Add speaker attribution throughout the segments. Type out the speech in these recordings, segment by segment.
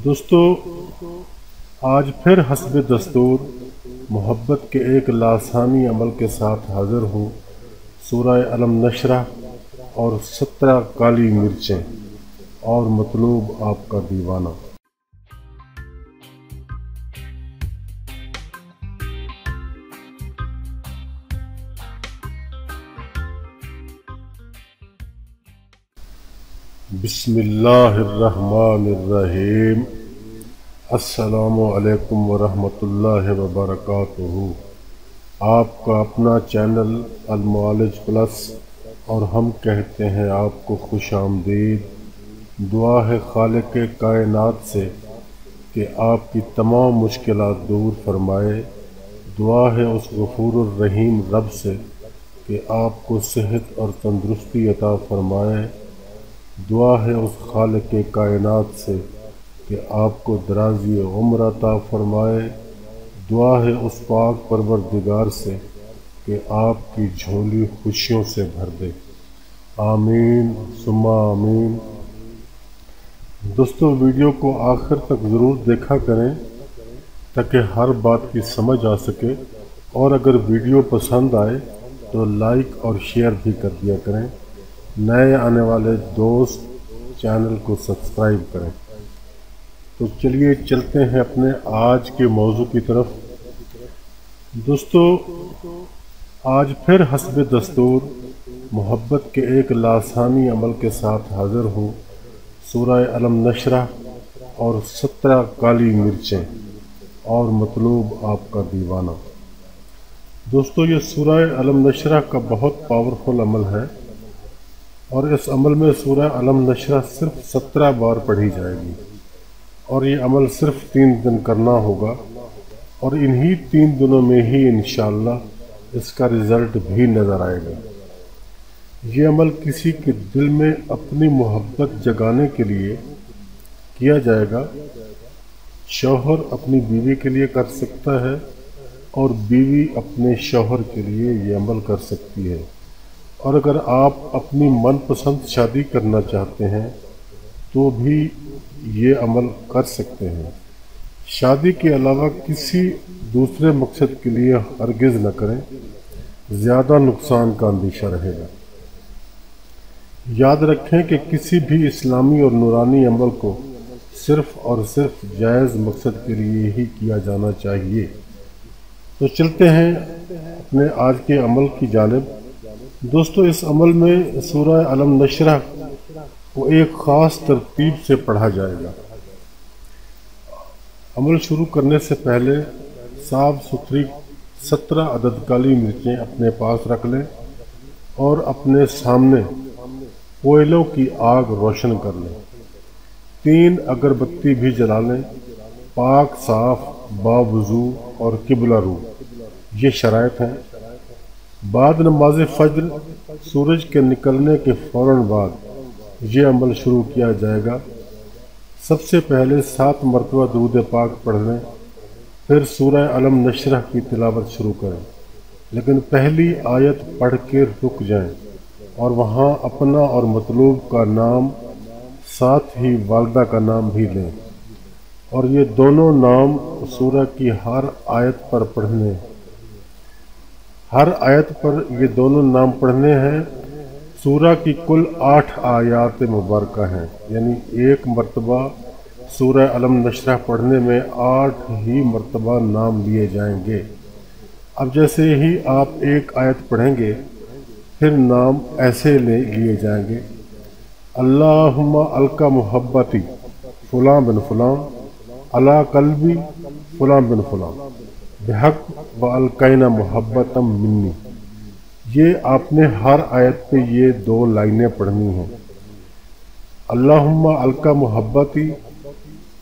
Speaker 1: دوستو، آج پھر حسب دستور محبت کے ایک لاسانی عمل کے ساتھ حاضر ہوں۔ سورہ علم نشرح اور 17 کالی مرچیں اور مطلوب آپ کا دیوانہ۔ بسم اللہ الرحمن الرحیم۔ السلام علیکم ورحمۃ اللہ وبرکاتہ۔ آپ کا اپنا چینل المعالج پلس اور ہم کہتے ہیں آپ کو خوش آمدید۔ دعا ہے خالق کائنات سے کہ آپ کی تمام مشکلات دور فرمائے۔ دعا ہے اس غفور الرحیم رب سے کہ آپ کو صحت اور تندرستی عطا فرمائے۔ دعا ہے اس خالق کائنات سے کہ آپ کو درازی عمر عطا فرمائے۔ دعا ہے اس پاک پروردگار سے کہ آپ کی جھولی خوشیوں سے بھر دے۔ آمین ثم آمین۔ دوستو، ویڈیو کو آخر تک ضرور دیکھا کریں تاکہ ہر بات کی سمجھ آ سکے، اور اگر ویڈیو پسند آئے تو لائک اور شیئر بھی کر دیا کریں۔ نئے آنے والے دوست چینل کو سبسکرائب کریں۔ تو چلیے چلتے ہیں اپنے آج کے موضوع کی طرف۔ دوستو، آج پھر حسب دستور محبت کے ایک لاسانی عمل کے ساتھ حاضر ہوں۔ سورہ علم نشرح اور 17 کالی مرچیں اور مطلوب آپ کا دیوانہ۔ دوستو، یہ سورہ علم نشرح کا بہت پاورفل عمل ہے، اور اس عمل میں سورہ علم نشرح صرف 17 بار پڑھی جائے گی، اور یہ عمل صرف 3 دن کرنا ہوگا، اور انہی 3 دنوں میں ہی انشاءاللہ اس کا رزلٹ بھی نظر آئے گا۔ یہ عمل کسی کے دل میں اپنی محبت جگانے کے لیے کیا جائے گا۔ شوہر اپنی بیوی کے لیے کر سکتا ہے، اور بیوی اپنے شوہر کے لیے یہ عمل کر سکتی ہے۔ اور اگر آپ اپنی من پسند شادی کرنا چاہتے ہیں تو بھی یہ عمل کر سکتے ہیں۔ شادی کے علاوہ کسی دوسرے مقصد کے لیے ہرگز نہ کریں، زیادہ نقصان کا اندیشہ رہے گا۔ یاد رکھیں کہ کسی بھی اسلامی اور نورانی عمل کو صرف اور صرف جائز مقصد کے لیے ہی کیا جانا چاہیے۔ تو چلتے ہیں اپنے آج کے عمل کی جانب۔ دوستو، اس عمل میں سورہ علم نشرح کو ایک خاص ترتیب سے پڑھا جائے گا۔ عمل شروع کرنے سے پہلے صاف ستھری 17 عدد کالی مرچیں اپنے پاس رکھ لیں، اور اپنے سامنے کوئلوں کی آگ روشن کر لیں۔ 3 اگربتی بھی جلا لیں، پاک صاف باوضو اور قبلہ رو۔ یہ شرائط ہیں۔ بعد نماز فجر سورج کے نکلنے کے فوراً بعد یہ عمل شروع کیا جائے گا۔ سب سے پہلے 7 مرتبہ درود پاک پڑھ لیں، پھر سورہ علم نشرح کی تلاوت شروع کریں، لیکن پہلی آیت پڑھ کے رک جائیں، اور وہاں اپنا اور مطلوب کا نام ساتھ ہی والدہ کا نام بھی لیں، اور یہ دونوں نام سورہ کی ہر آیت پر پڑھنے ہیں۔ ہر آیت پر یہ دونوں نام پڑھنے ہیں۔ سورہ کی کل 8 آیات مبارکہ ہیں، یعنی ایک مرتبہ سورہ علم نشرح پڑھنے میں 8 ہی مرتبہ نام لیے جائیں گے۔ اب جیسے ہی آپ ایک آیت پڑھیں گے، پھر نام ایسے لیے جائیں گے: اللہم القا محبتی فلاں بن فلاں علی قلبی فلاں بن فلاں بحق و القینا محبتم منی۔ یہ آپ نے ہر آیت پہ یہ 2 لائنیں پڑھنی ہیں۔ اللہم القا محبتی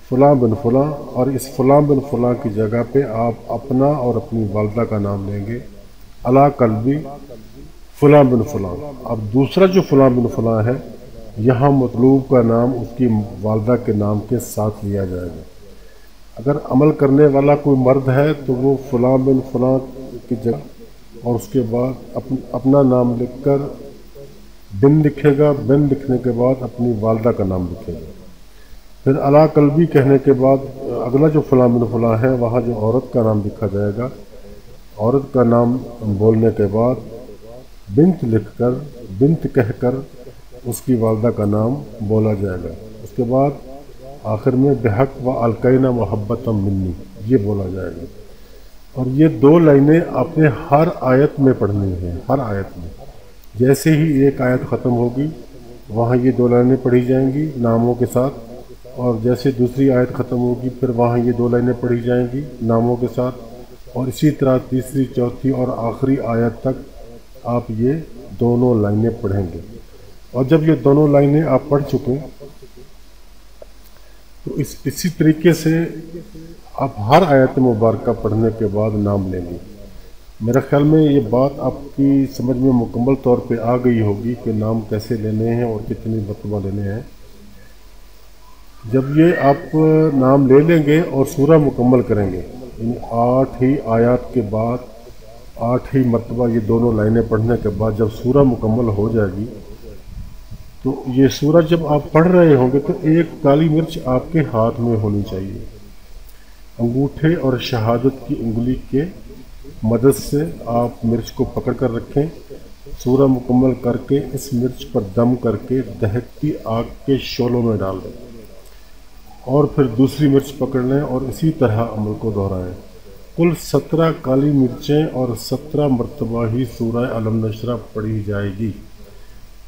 Speaker 1: فلاں بن فلاں، اور اس فلاں بن فلاں کی جگہ پہ آپ اپنا اور اپنی والدہ کا نام لیں گے، علی قلبی فلاں بن فلاں۔ اب دوسرا جو فلاں بن فلاں ہے، یہاں مطلوب کا نام اس کی والدہ کے نام کے ساتھ لیا جائے گا۔ اگر عمل کرنے والا کوئی مرد ہے تو وہ فلاں بن فلاں کی جگہ اور اس کے بعد اپنا نام لکھ کر بن لکھے گا، بن لکھنے کے بعد اپنی والدہ کا نام لکھے گا۔ پھر علا قلبی کہنے کے بعد اگلا جو فلاں بن فلاں ہے وہاں جو عورت کا نام لکھا جائے گا، عورت کا نام بولنے کے بعد بنت لکھ کر، بنت کہہ کر اس کی والدہ کا نام بولا جائے گا۔ اس کے بعد آخر میں بحق و القینا محبت منی یہ بولا جائے گا۔ اور یہ 2 لائنیں آپ نے ہر آیت میں پڑھنی ہیں، ہر آیت میں۔ جیسے ہی ایک آیت ختم ہوگی وہاں یہ 2 لائنیں پڑھی جائیں گی ناموں کے ساتھ، اور جیسے دوسری آیت ختم ہوگی پھر وہاں یہ 2 لائنیں پڑھی جائیں گی ناموں کے ساتھ، اور اسی طرح تیسری، چوتھی اور آخری آیت تک آپ یہ دونوں لائنیں پڑھیں گے۔ اور جب یہ دونوں لائنیں آپ پڑھ چکیں تو اسی طریقے سے آپ ہر آیت مبارکہ پڑھنے کے بعد نام لیں گے۔ میرا خیال میں یہ بات آپ کی سمجھ میں مکمل طور پہ آ گئی ہوگی کہ نام کیسے لینے ہیں اور کتنی مرتبہ لینے ہیں۔ جب یہ آپ نام لے لیں گے اور سورہ مکمل کریں گے، یعنی 8 ہی آیات کے بعد 8 ہی مرتبہ یہ دونوں لائنیں پڑھنے کے بعد جب سورہ مکمل ہو جائے گی تو یہ سورہ جب آپ پڑھ رہے ہوں گے تو ایک کالی مرچ آپ کے ہاتھ میں ہونی چاہیے۔ انگوٹھے اور شہادت کی انگلی کے مدد سے آپ مرچ کو پکڑ کر رکھیں، سورہ مکمل کر کے اس مرچ پر دم کر کے دہکتی آگ کے شعلوں میں ڈال دیں، اور پھر دوسری مرچ پکڑ لیں اور اسی طرح عمل کو دہرائیں۔ کل 17 کالی مرچیں اور 17 مرتبہ ہی سورہ علم نشرہ پڑھی جائے گی،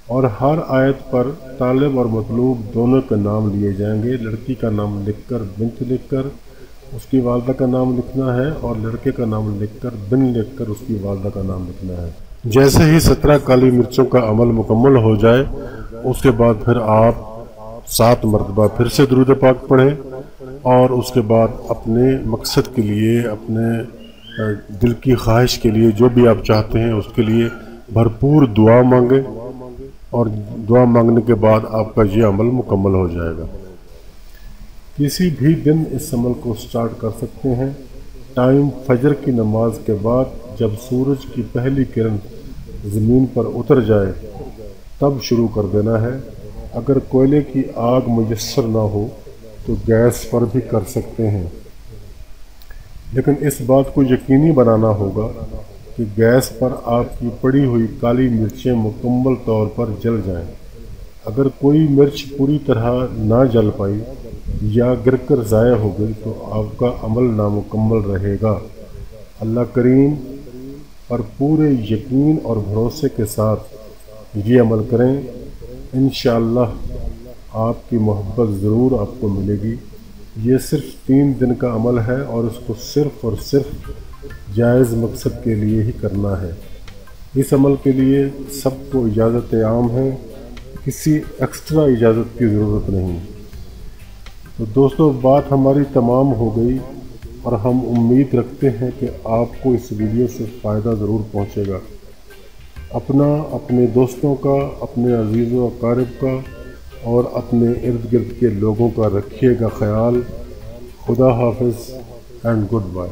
Speaker 1: اور ہر آیت پر طالب اور مطلوب دونوں کے نام لیے جائیں گے۔ لڑکی کا نام لکھ کر بنت لکھ کر اس کی والدہ کا نام لکھنا ہے، اور لڑکے کا نام لکھ کر بن لکھ کر اس کی والدہ کا نام لکھنا ہے۔ جیسے ہی 17 کالی مرچوں کا عمل مکمل ہو جائے اس کے بعد پھر آپ 7 مرتبہ پھر سے درود پاک پڑھیں، اور اس کے بعد اپنے مقصد کے لیے، اپنے دل کی خواہش کے لیے، جو بھی آپ چاہتے ہیں اس کے لیے بھرپور دعا مانگیں، اور دعا مانگنے کے بعد آپ کا یہ عمل مکمل ہو جائے گا۔ کسی بھی دن اس عمل کو سٹارٹ کر سکتے ہیں۔ ٹائم فجر کی نماز کے بعد جب سورج کی پہلی کرن زمین پر اتر جائے تب شروع کر دینا ہے۔ اگر کوئلے کی آگ میسر نہ ہو تو گیس پر بھی کر سکتے ہیں، لیکن اس بات کو یقینی بنانا ہوگا کہ گیس پر آپ کی پڑی ہوئی کالی مرچیں مکمل طور پر جل جائیں۔ اگر کوئی مرچ پوری طرح نہ جل پائی یا گر کر ضائع ہو گئی تو آپ کا عمل نامکمل رہے گا۔ اللہ کریم پر پورے یقین اور بھروسے کے ساتھ یہ عمل کریں، انشاءاللہ آپ کی محبت ضرور آپ کو ملے گی۔ یہ صرف 3 دن کا عمل ہے اور اس کو صرف اور صرف جائز مقصد کے لیے ہی کرنا ہے۔ اس عمل کے لیے سب کو اجازت عام ہے، کسی ایکسٹرا اجازت کی ضرورت نہیں۔ تو دوستو بات ہماری تمام ہو گئی، اور ہم امید رکھتے ہیں کہ آپ کو اس ویڈیو سے فائدہ ضرور پہنچے گا۔ اپنا، اپنے دوستوں کا، اپنے عزیز و اقارب کا اور اپنے ارد گرد کے لوگوں کا رکھیے گا خیال۔ خدا حافظ اینڈ گڈ بائے۔